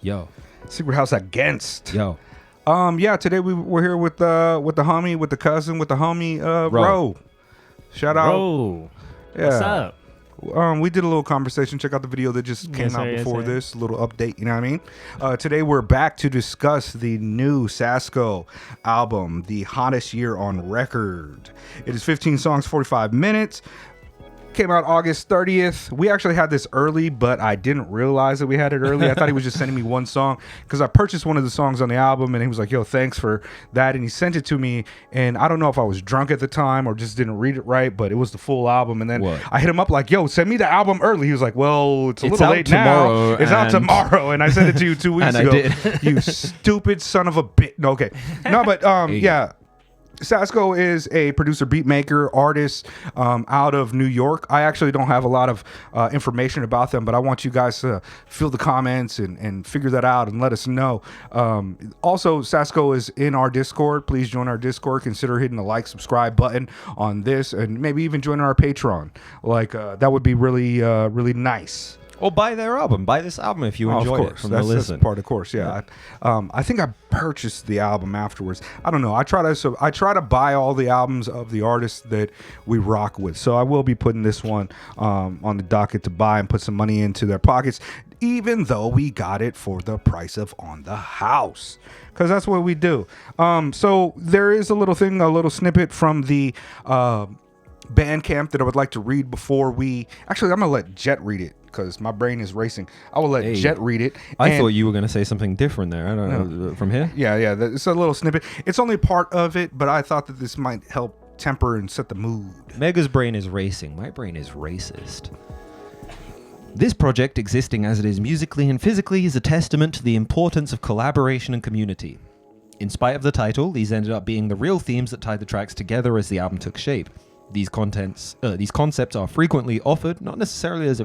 Yo. Secret House Against. Yo. Yeah, today we're here with the homie, with the cousin, with the homie, Ro. Shout out. Ro. Yeah. What's up? We did a little conversation. Check out the video that just came out before this. A little update, you know what I mean? Today we're back to discuss the new Sasco album, the hottest year on record. It is 15 songs, 45 minutes. Came out August 30th. We actually had this early, but I didn't realize that we had it early. I thought he was just sending me one song because I purchased one of the songs on the album and he was like, yo, thanks for that. And he sent it to me. And I don't know if I was drunk at the time or just didn't read it right, but it was the full album. And then I hit him up like, yo, send me the album early. He was like, well, it's a little late now. It's out tomorrow. And I sent it to you 2 weeks ago. I did. You stupid son of a bitch. No, okay. No, but yeah. Sasco is a producer, beat maker, artist out of New York. I actually don't have a lot of information about them, but I want you guys to fill the comments and figure that out and let us know. Also, Sasco is in our Discord. Please join our Discord. Consider hitting the like, subscribe button on this, and maybe even join our Patreon. Like that would be really, really nice. Or buy their album. Buy this album if you enjoyed it from the listen. That's part of course, yeah. I think I purchased the album afterwards. I don't know. I try to buy all the albums of the artists that we rock with. So I will be putting this one on the docket to buy and put some money into their pockets, even though we got it for the price of On the House. Because that's what we do. So there is a little snippet from the Bandcamp that I would like to read before we... Actually, I'm going to let Jet read it because my brain is racing. I will let Jet read it. I thought you were going to say something different there. I don't know. From here? Yeah. It's a little snippet. It's only part of it, but I thought that this might help temper and set the mood. Mega's brain is racing. My brain is racist. This project, existing as it is musically and physically, is a testament to the importance of collaboration and community. In spite of the title, these ended up being the real themes that tied the tracks together as the album took shape. These concepts are frequently offered, not necessarily as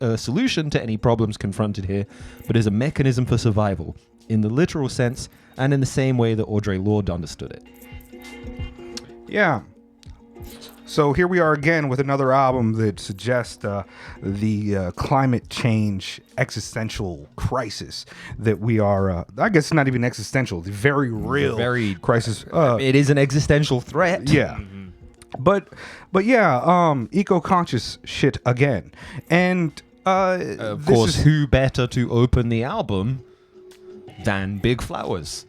a solution to any problems confronted here, but as a mechanism for survival, in the literal sense, and in the same way that Audre Lorde understood it. Yeah. So here we are again with another album that suggests the climate change existential crisis that we are, I guess it's not even existential, the very real crisis. It is an existential threat. Yeah. But yeah, eco-conscious shit again. And of course, who better to open the album than Big Flowers,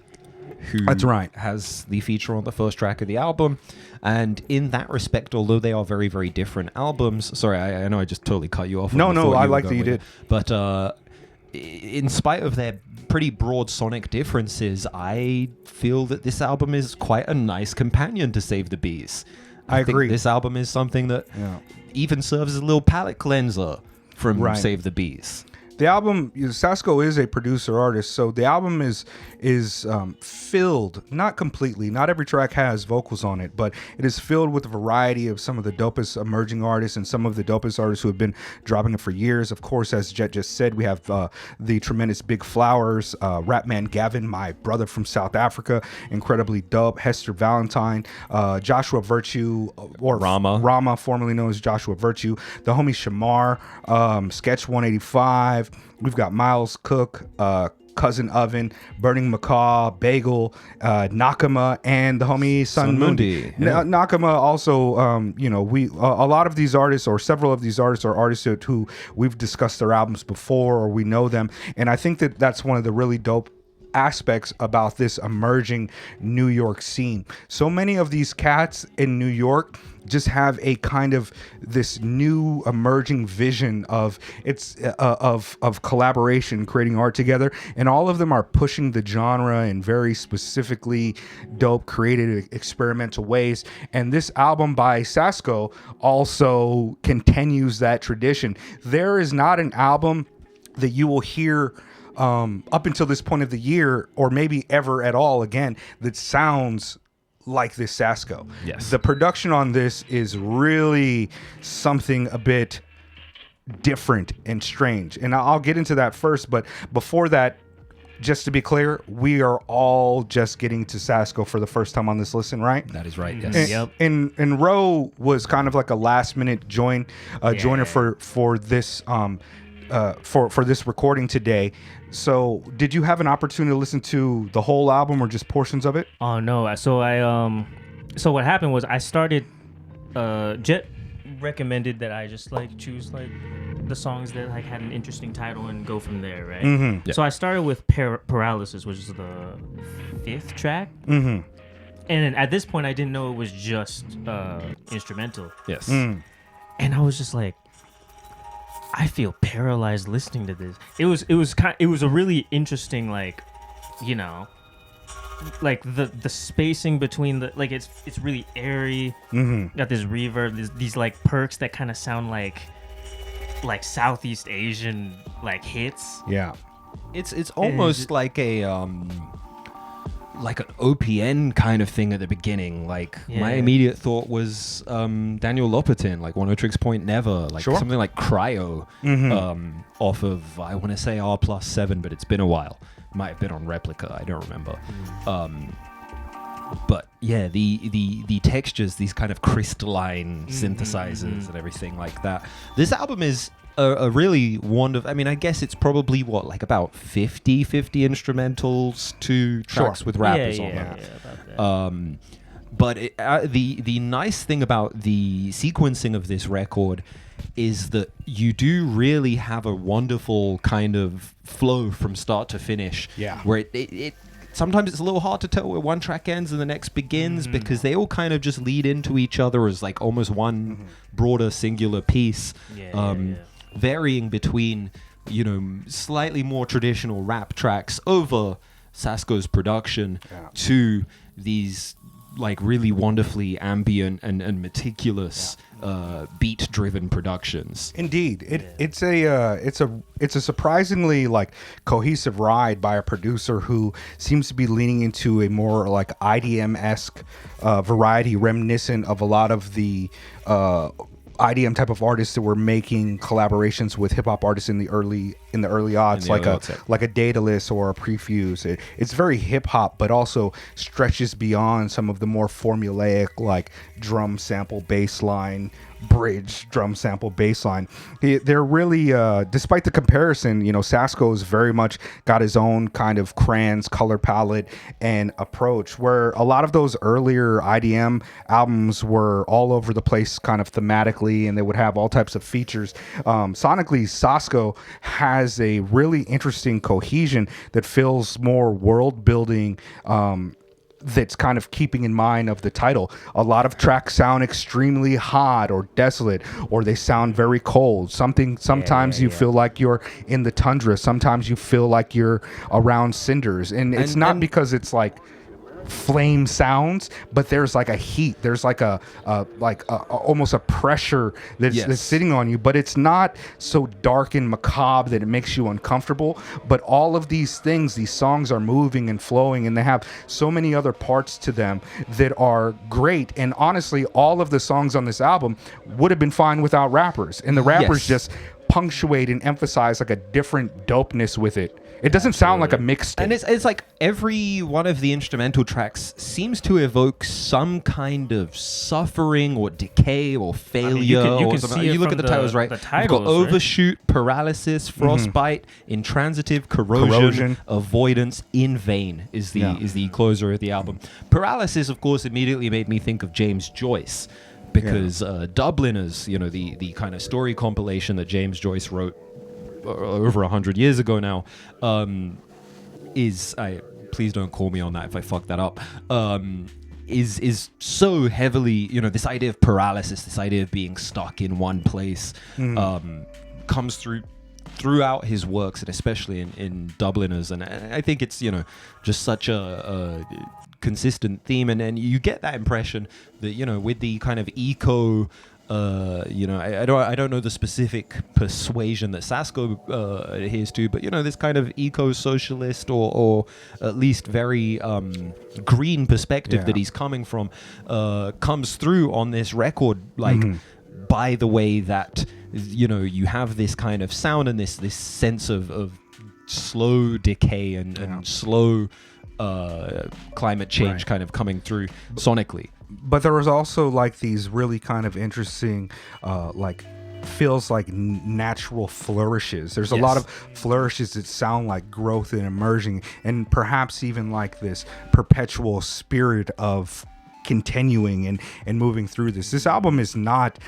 who that's right. has the feature on the first track of the album. And in that respect, although they are very, very different albums... Sorry, I know I just totally cut you off. No, I like that you did. But in spite of their pretty broad sonic differences, I feel that this album is quite a nice companion to Save the Bees. I agree. This album is something that even serves as a little palate cleanser from Save the Bees. The album, Sasco is a producer artist, so the album is filled, not completely, not every track has vocals on it, but it is filled with a variety of some of the dopest emerging artists and some of the dopest artists who have been dropping it for years. Of course, as Jet just said, we have the tremendous Big Flowers, Rapman Gavin, my brother from South Africa, incredibly dope, Hester Valentine, Joshua Virtue, or Rama, formerly known as Joshua Virtue, the homie Shamar, Sketch 185, we've got Miles Cook, Cousin Oven, Burning Macaw, Bagel, Nakama, and the homie Sun Mundi. Yeah. Nakama also, a lot of these artists, or several of these artists, are artists who we've discussed their albums before, or we know them, and I think that that's one of the really dope aspects about this emerging New York scene. So many of these cats in New York just have a kind of this new emerging vision of collaboration, creating art together, and all of them are pushing the genre in very specifically dope, creative, experimental ways. And this album by Sasco also continues that tradition. There is not an album that you will hear up until this point of the year, or maybe ever at all again, that sounds like this Sasco. Yes. The production on this is really something a bit different and strange. And I'll get into that first, but before that, just to be clear, we are all just getting to Sasco for the first time on this listen, right? That is right, yes. And Ro was kind of like a last minute joiner for this for this recording today. So, did you have an opportunity to listen to the whole album or just portions of it? Oh no! So so what happened was I started. Jet recommended that I just like choose like the songs that like had an interesting title and go from there, right? Mm-hmm. Yeah. So I started with Paralysis, which is the 5th track. Mm-hmm. And at this point, I didn't know it was just instrumental. Yes. Mm. And I was just like, I feel paralyzed listening to this. It was a really interesting, like, you know, like the spacing between the, like, it's really airy. Mm-hmm. Got this reverb, these like perks that kind of sound like Southeast Asian like hits. Yeah. It's almost like like an OPN kind of thing at the beginning. Like my immediate thought was Daniel Lopatin, like One Tricks Point Never, like something like Cryo, off of, I want to say R+7, but it's been a while. Might have been on Replica, I don't remember. But yeah, the textures, these kind of crystalline synthesizers and everything like that. This album is a really wonderful. I mean, I guess it's probably what, like about 50 instrumentals, 2 tracks with rappers on them. About that. But the nice thing about the sequencing of this record is that you do really have a wonderful kind of flow from start to finish. Yeah. Where it sometimes it's a little hard to tell where one track ends and the next begins, because they all kind of just lead into each other as like almost one broader singular piece. Varying between, you know, slightly more traditional rap tracks over Sasco's production to these like really wonderfully ambient and meticulous beat-driven productions. Indeed, it's a surprisingly like cohesive ride by a producer who seems to be leaning into a more like IDM-esque variety, reminiscent of a lot of the IDM type of artists that were making collaborations with hip hop artists in the early odds, like a Daedalus or a Prefuse. It's very hip hop, but also stretches beyond some of the more formulaic like drum sample bass line, bridge drum sample bass line. They're really, despite the comparison, you know, Sasco's very much got his own kind of crayons, color palette, and approach, where a lot of those earlier IDM albums were all over the place kind of thematically, and they would have all types of features. Sonically, Sasco has a really interesting cohesion that feels more world building, that's kind of keeping in mind of the title. A lot of tracks sound extremely hot or desolate, or they sound very cold. Sometimes you feel like you're in the tundra. Sometimes you feel like you're around cinders, and it's not because it's like flame sounds, but there's like a heat, there's like a almost a pressure that's sitting on you, but it's not so dark and macabre that it makes you uncomfortable. But all of these things, these songs are moving and flowing, and they have so many other parts to them that are great. And honestly, all of the songs on this album would have been fine without rappers, and the rappers just punctuate and emphasize like a different dopeness with it. It doesn't sound like a mixtape. And it's like every one of the instrumental tracks seems to evoke some kind of suffering or decay or failure. I mean, you or can something. see it You look from at the titles, right? The You've titles, got overshoot, paralysis, frostbite, intransitive, corrosion, avoidance, in vain is the closer of the album. Paralysis, of course, immediately made me think of James Joyce, because Dubliners, you know, the kind of story compilation that James Joyce wrote over 100 years ago now, please don't call me on that if I fuck that up, is so heavily, you know, this idea of paralysis, this idea of being stuck in one place, comes throughout his works, and especially in Dubliners. And I think it's, you know, just such a consistent theme, and then you get that impression that, you know, with the kind of eco, you know, I don't know the specific persuasion that Sasco adheres to, but, you know, this kind of eco-socialist or at least very green perspective that he's coming from comes through on this record, like by the way that, you know, you have this kind of sound and this sense of slow decay and slow climate change kind of coming through sonically. But there was also like these really kind of interesting like feels like natural flourishes. There's a lot of flourishes that sound like growth and emerging, and perhaps even like this perpetual spirit of continuing and moving through this. This album is not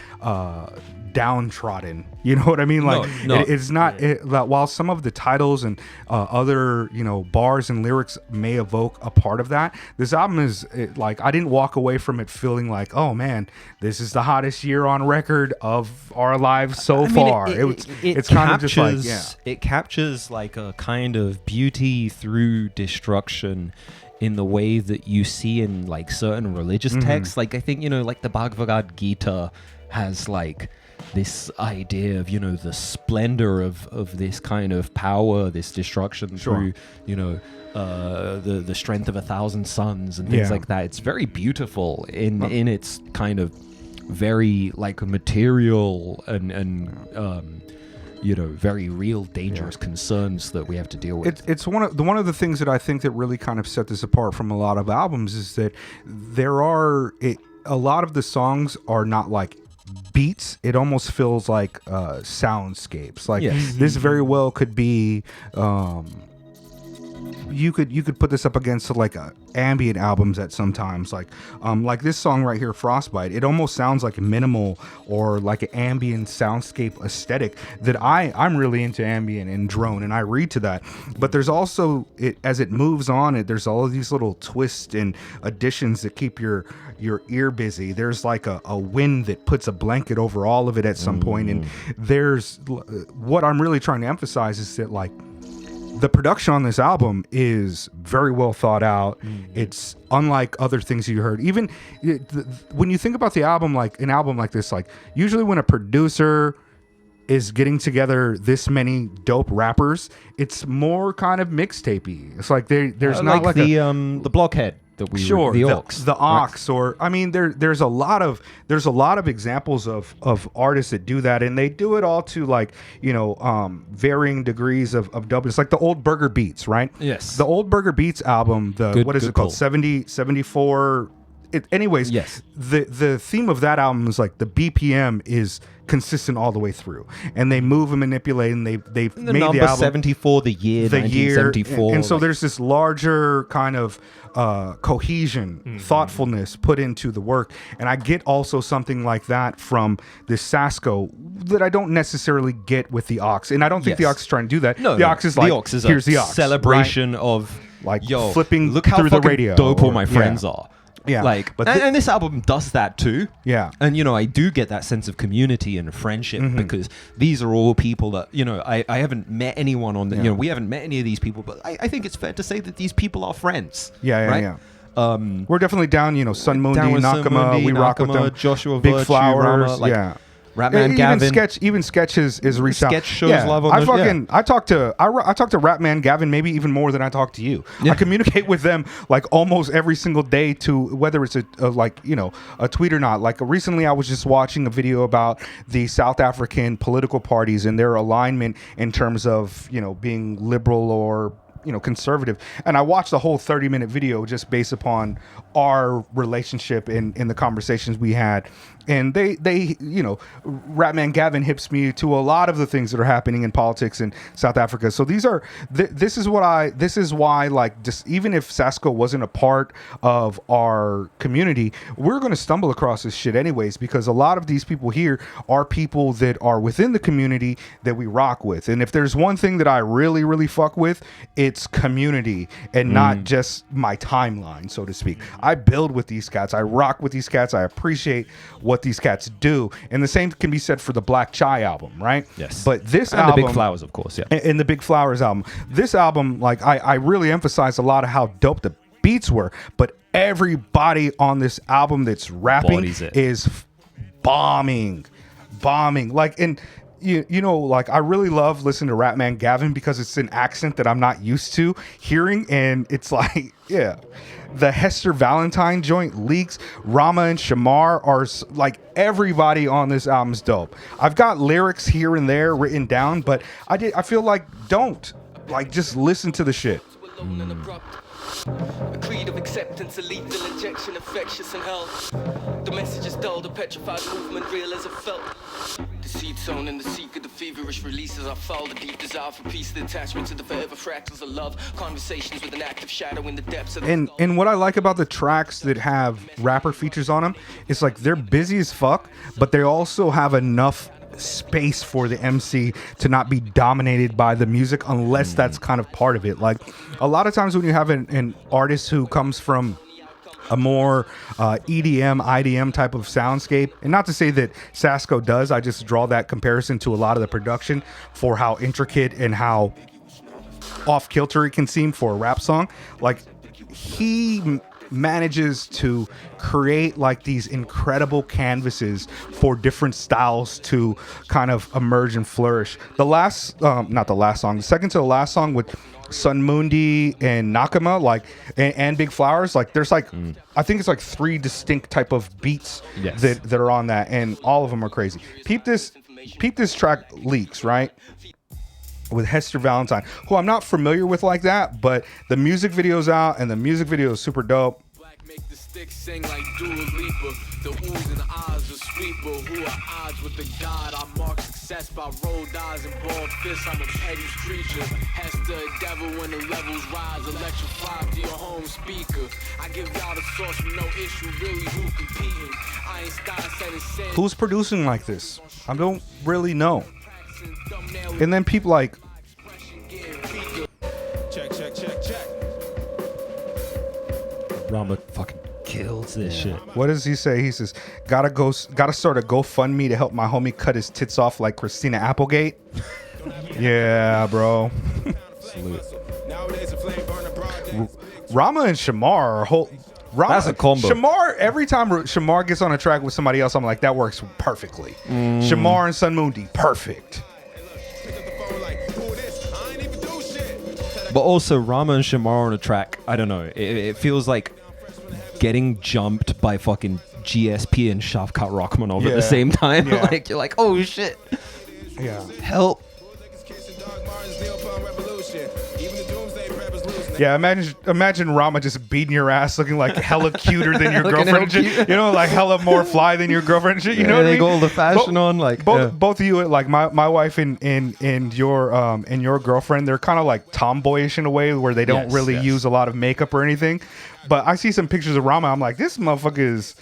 downtrodden, you know what I mean? Like it's not while some of the titles and other, you know, bars and lyrics may evoke a part of that, this album is like, I didn't walk away from it feeling like, oh man, this is the hottest year on record of our lives so far. It's kind of just like, it captures like a kind of beauty through destruction in the way that you see in like certain religious texts. Like I think, you know, like the Bhagavad Gita has like this idea of, you know, the splendor of this kind of power, this destruction through, you know, the strength of 1,000 suns and things like that. It's very beautiful in its kind of very like material and you know, very real dangerous concerns that we have to deal with. It's one of the things that I think that really kind of set this apart from a lot of albums is that there are a lot of the songs are not like beats. It almost feels like soundscapes. Like this very well could be you could put this up against like ambient albums at sometimes, like this song right here, Frostbite. It almost sounds like minimal or like an ambient soundscape aesthetic that I'm really into ambient and drone, and I read to that. But there's also as it moves on, there's all of these little twists and additions that keep your ear busy. There's like a wind that puts a blanket over all of it at some point, and there's what I'm really trying to emphasize is that like the production on this album is very well thought out. It's unlike other things you heard. Even when you think about the album, like an album like this, like usually when a producer is getting together this many dope rappers, it's more kind of mixtapey. It's like there's not like the Blockhead that we the Aux, right? or I mean there's a lot of examples of artists that do that, and they do it all to like, you know, varying degrees of dope. It's like the Old Burger Beats, right? Yes. The Old Burger Beats album, what is it called? Call. 70, 74. Anyways, the theme of that album is like the BPM is consistent all the way through, and they move and manipulate, and they've made number the album 74, the year 1974, and so there's this larger kind of cohesion, thoughtfulness put into the work. And I get also something like that from this Sasco that I don't necessarily get with the Aux, and I don't think the Aux is trying to do that. No, the Aux is like, the Aux is here's the Aux, celebration right? of like flipping look how through the fucking radio, dope all my friends are. Yeah, like, but and this album does that too. Yeah, and you know, I do get that sense of community and friendship because these are all people that, you know, I haven't met anyone on the, you know, we haven't met any of these people, but I think it's fair to say that these people are friends. Yeah. We're definitely down, you know, Sun Mundi, Nakama, we rock with them. Joshua Big Virtue, Flowers, Rama, like, Rapman Gavin. Even Sketch is reached out. Sketch shows love on I talk to Rapman Gavin maybe even more than I talk to you. I communicate with them like almost every single day, to whether it's a like, you know, a tweet or not. Like recently I was just watching a video about the South African political parties and their alignment in terms of, you know, being liberal or, you know, conservative, and I watched the whole 30-minute video just based upon our relationship in the conversations we had. And they you know, Rapman Gavin hips me to a lot of the things that are happening in politics in South Africa. So these are this is why, like, just even if Sasco wasn't a part of our community, we're going to stumble across this shit anyways, because a lot of these people here are people that are within the community that we rock with. And if there's one thing that I really, really fuck with, it's community and not just my timeline, so to speak. I build with these cats. I rock with these cats. I appreciate what these cats do, and the same can be said for the Black Chai album, right? Yes. But this and album, the Big Flowers, of course, and the Big Flowers album, this album, like I really emphasize a lot of how dope the beats were, but everybody on this album that's rapping is bombing, like, and you know, like, I really love listening to Rapman Gavin because it's an accent that I'm not used to hearing, and it's like, yeah. The Hester Valentine joint leaks. Rama and Shamar are like, everybody on this album's dope. I've got lyrics here and there written down, but I feel like just listen to the shit. A creed of acceptance, a lethal injection, infectious in hell. The message is dull, the petrified movement, real as it felt. acetone in the seek of the feverish releases. I follow the deep desire for peace, the attachment to the forever fractals of love. Conversations with an active shadow in the depths of the And what I like about the tracks that have rapper features on them is like they're busy as fuck, but they also have enough space for the MC to not be dominated by the music unless that's kind of part of it. Like a lot of times when you have an artist who comes from a more EDM, IDM type of soundscape, and not to say that Sasco does, I just draw that comparison to a lot of the production for how intricate and how off kilter it can seem for a rap song. Like he manages to create like these incredible canvases for different styles to kind of emerge and flourish. The last, not the last song, the second to the last song with Sun Mundi and Nakama, like and Big Flowers, like there's like I think it's like 3 distinct type of beats that are on that, and all of them are crazy. Peep this track Leaks, right? With Hester Valentine, who I'm not familiar with like that, but the music video's out and the music video is super dope. Make the stick sing like Dua Lipa. The oohs and eyes of sweeper. Who are odds with the God? I mark success by rolled eyes and bald fists. I'm a petty creature. Hester a devil when the levels rise. Electrify to your home speaker. I give y'all the source with no issue. Really, who competing? Einstein said it's sin. Who's producing like this? I don't really know. And then people like Check. Rama fucking kills this shit. what does he say? He says, gotta start a GoFundMe to help my homie cut his tits off like Christina Applegate. Yeah, bro. Rama and Shamar are whole. That's a combo. Shamar, every time Shamar gets on a track with somebody else, I'm like, that works perfectly. Shamar and Sun Mundi, perfect. But also Rama and Shamar on a track, I don't know. It feels like getting jumped by fucking GSP and Shavkat Rachmanov at the same time. Yeah. Like you're like, oh shit. Yeah. Help. Yeah, imagine Rama just beating your ass, looking like hella cuter than your Looking girlfriend. hella and shit. cute. You know, like hella more fly than your girlfriend. And shit. You know what I they mean? go all the fashion on, like Both of you, like my wife and your girlfriend, they're kind of like tomboyish in a way where they don't really use a lot of makeup or anything. But I see some pictures of Rama, I'm like, this motherfucker is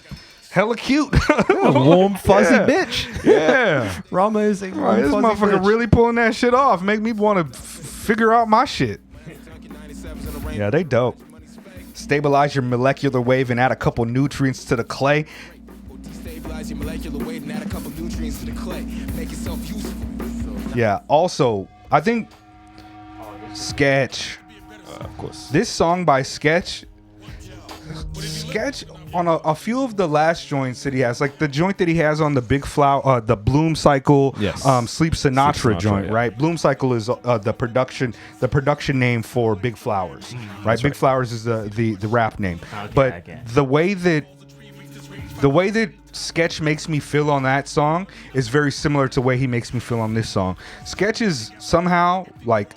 hella cute. a warm fuzzy bitch. Yeah. Rama is a warm This fuzzy motherfucker bitch. really pulling that shit off. Make me want to figure out my shit. Yeah, they dope. Stabilize your molecular wave and add a couple nutrients to the clay. Yeah, also, I think Sketch, Of course. this song by Sketch on a few of the last joints that he has, like the joint that he has on the Big Flower, the Bloom Cycle, Yes. Sleep Sinatra joint, yeah. right? Bloom Cycle is the production name for Big Flowers, right? Big Flowers is the rap name, but okay. the way that Sketch makes me feel on that song is very similar to the way he makes me feel on this song. Sketch is somehow like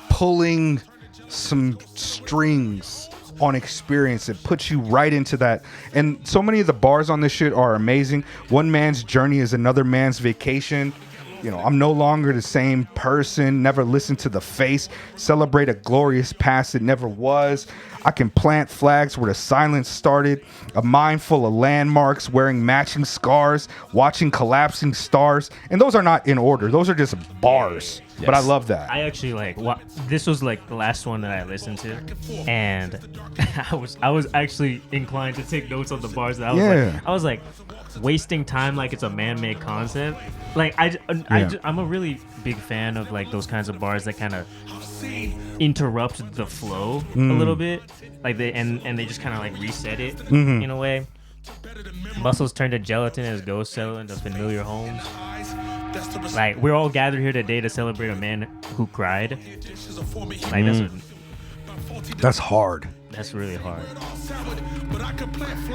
pulling some strings on experience. It puts you right into that. And so many of the bars on this shit are amazing. One man's journey is another man's vacation. You know, I'm no longer the same person. Never listen to the face. Celebrate a glorious past that never was. I can plant flags where the silence started. A mind full of landmarks, wearing matching scars, watching collapsing stars. And those are not in order. Those are just bars. Yes. But I love that. I actually this was like the last one that I listened to, and I was actually inclined to take notes on the bars that I was like wasting time like it's a man-made concept. Like I'm a really big fan of like those kinds of bars that kind of interrupt the flow a little bit, like they just kind of like reset it in a way. Muscles turn to gelatin as ghosts settle into familiar homes. Like, we're all gathered here today to celebrate a man who cried. Like, That's hard. that's really hard.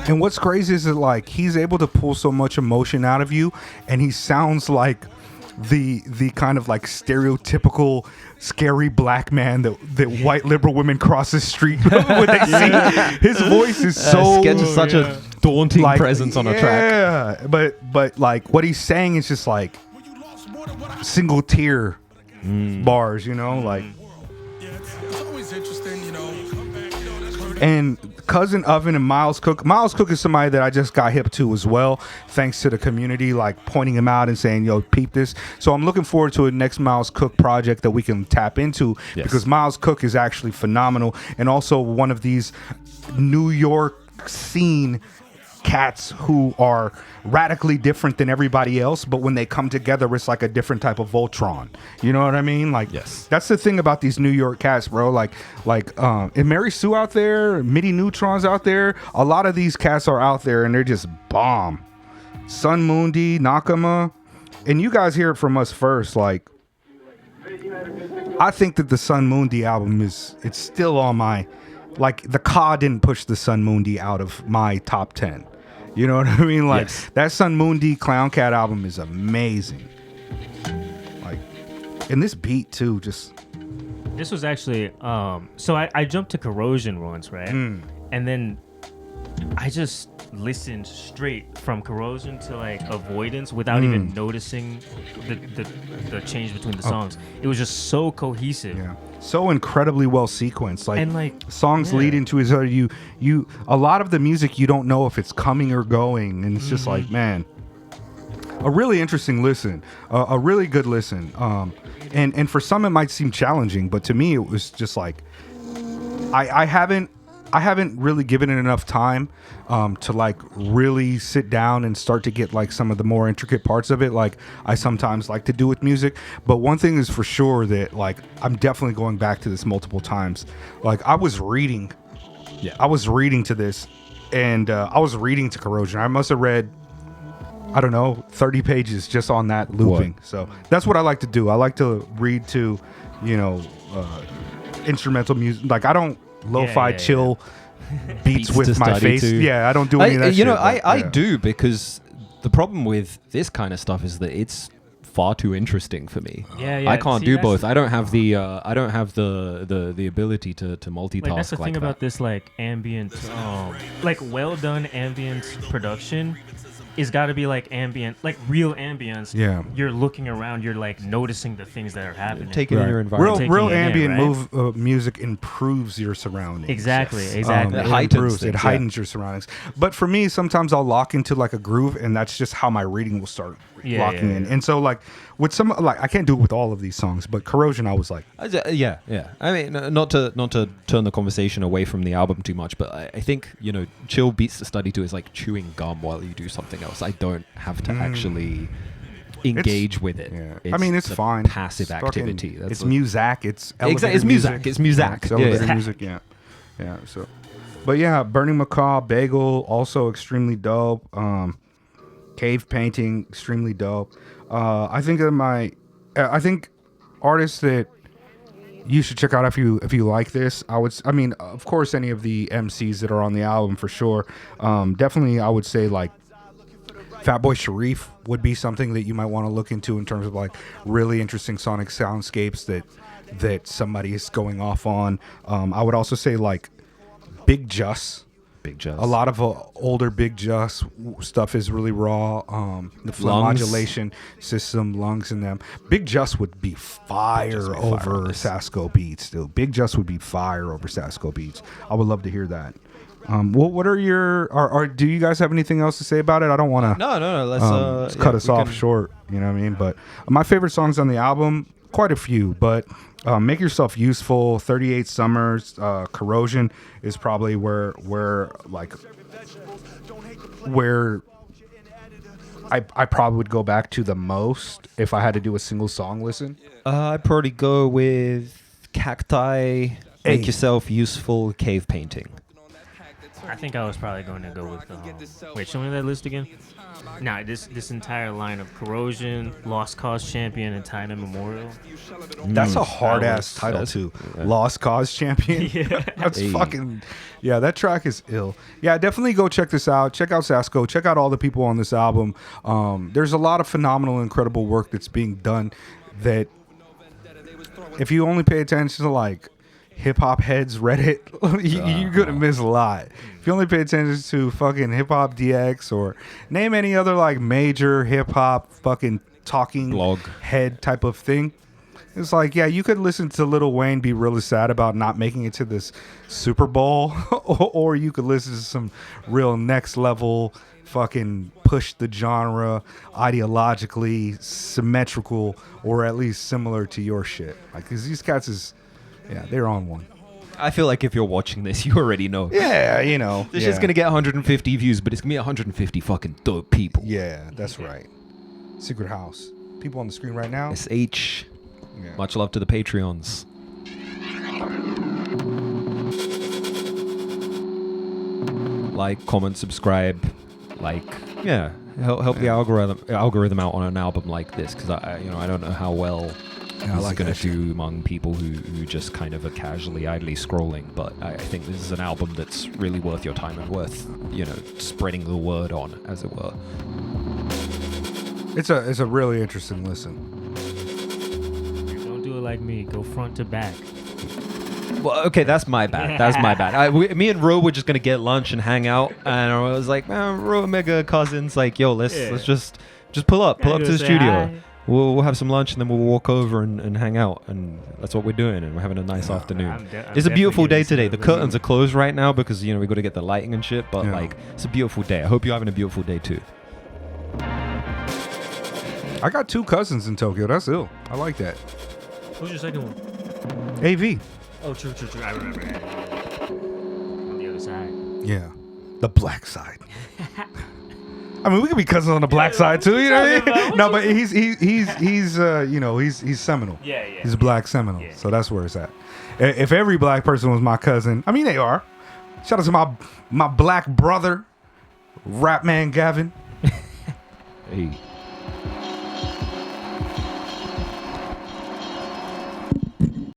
And what's crazy is that like he's able to pull so much emotion out of you, and he sounds like the kind of like stereotypical scary black man that white liberal women cross the street when they see. His voice is so Sketch is such a daunting presence on a track. Yeah, but like what he's saying is just like single tier bars, you know, like. It's always interesting, you know. And Cousin Oven and Miles Cook. Miles Cook is somebody that I just got hip to as well, thanks to the community, like pointing him out and saying, yo, peep this. So I'm looking forward to a next Miles Cook project that we can tap into, because Miles Cook is actually phenomenal, and also one of these New York scene cats who are radically different than everybody else, but when they come together, it's like a different type of Voltron. You know what I mean? Like, that's the thing about these New York cats, bro. Like, and Mary Sue out there, Midi Neutron's out there. A lot of these cats are out there, and they're just bomb. Sun Mundi, Nakama, and you guys hear it from us first. Like, I think that the Sun Mundi album it's still on my, like, the Ka didn't push the Sun Mundi out of my top 10. You know what I mean? Like, that Sun Mundi Clown Cat album is amazing. Like, and this beat too, just. This was actually, so I jumped to Corrosion once, right? And then I just listened straight from Corrosion to like Avoidance without even noticing the change between the songs. It was just so cohesive. Yeah. So incredibly well sequenced. Like, and like songs lead into each other. You a lot of the music you don't know if it's coming or going, and it's just like, man, a really interesting listen, a really good listen. And for some it might seem challenging, but to me it was just like, I haven't really given it enough time to like really sit down and start to get like some of the more intricate parts of it, like I sometimes like to do with music. But one thing is for sure that like I'm definitely going back to this multiple times. Like I was reading to this, and I was reading to Corrosion. I must have read, I don't know, 30 pages just on that looping. So that's what I like to do. I like to read to, you know, instrumental music. Like I don't lo-fi chill beats with my face. I don't do any of that shit. You know, I do, because the problem with this kind of stuff is that it's far too interesting for me. I can't do both. I don't have the ability to multitask. Like, that's the like thing that. about this like ambient, like well done ambient production. It's got to be like ambient, like real ambience. Yeah. You're looking around, you're like noticing the things that are happening. Taking in your environment. Real ambient music improves your surroundings. Exactly. It It heightens things, heightens your surroundings. But for me, sometimes I'll lock into like a groove, and that's just how my reading will start locking in. And so like with some, like I can't do it with all of these songs, but Corrosion, I was like, yeah. I mean, not to turn the conversation away from the album too much, but I think, you know, chill beats to study to is like chewing gum while you do something else. I don't have to actually engage with it. I mean, it's fine. Passive activity. It's music. It's elevator music. It's music. It's elevator music. Yeah. So, but yeah, Burning Macaw, Bagel, also extremely dope. Cave Painting, extremely dope. I think artists that you should check out if you like this. I mean, of course, any of the MCs that are on the album for sure. Definitely, I would say like Fatboy Sharif would be something that you might want to look into in terms of like really interesting sonic soundscapes that somebody is going off on. I would also say like Big Just. A lot of older Big Just stuff is really raw. The flow modulation system, lungs in them. Big Just would be fire over Sasco beats, dude. Big Just would be fire over Sasco beats. I would love to hear that. What are your? Do you guys have anything else to say about it? I don't want to. No. Let's cut us off short. You know what I mean? But my favorite songs on the album, quite a few, but. Make Yourself Useful, 38 Summers, Corrosion is probably where I probably would go back to the most if I had to do a single song listen. I'd probably go with Cacti, Make Yourself Useful, Cave Painting. I think I was probably going to go with. Wait, show me that list again. Nah, this entire line of Corrosion, Lost Cause Champion, and Time Immemorial. That's a hard ass title too. Lost Cause Champion. That's fucking. Yeah, that track is ill. Yeah, definitely go check this out. Check out Sasco. Check out all the people on this album. There's a lot of phenomenal, incredible work that's being done. That if you only pay attention to like hip hop heads Reddit, you're gonna miss a lot. If you only pay attention to fucking Hip Hop DX or name any other like major hip hop fucking talking Blog. head type of thing. It's like, yeah, you could listen to Lil Wayne be really sad about not making it to this Super Bowl, or you could listen to some real next level fucking push the genre ideologically symmetrical, or at least similar to your shit. Like, 'cause these cats is, yeah, they're on one. I feel like if you're watching this, you already know. Yeah, you know. This yeah. is going to get 150 views, but it's going to be 150 fucking dope people. Yeah, that's right. Secret House. People on the screen right now. SH. Yeah. Much love to the Patreons. Like, comment, subscribe. Like, yeah, help the algorithm out on an album like this, because I don't know how well I this like is going that to do among people who just kind of are casually, idly scrolling. But I think this is an album that's really worth your time and worth, spreading the word on, as it were. It's a really interesting listen. Don't do it like me. Go front to back. Well, okay, that's my bad. That's my bad. Me and Ro were just gonna get lunch and hang out, and I was like, man, Ro, Mega, cousins, like, yo, let's just pull up to the studio. Hi. We'll have some lunch and then we'll walk over and hang out, and that's what we're doing, and we're having a nice afternoon. I'm It's a beautiful definitely day today. gonna The curtains are closed right now because we got to get the lighting and shit, but Yeah. like, it's a beautiful day. I hope you're having a beautiful day too. I got 2 cousins in Tokyo. That's ill. I like that. Who's your second one? AV. Oh, true. I remember. On the other side. Yeah. The black side. I mean, we could be cousins on the black side too, you know what I mean? No, but he's Seminole. Yeah. He's a black Seminole. Yeah. So that's where it's at. If every black person was my cousin, I mean, they are. Shout out to my black brother, Rap Man Gavin. Hey.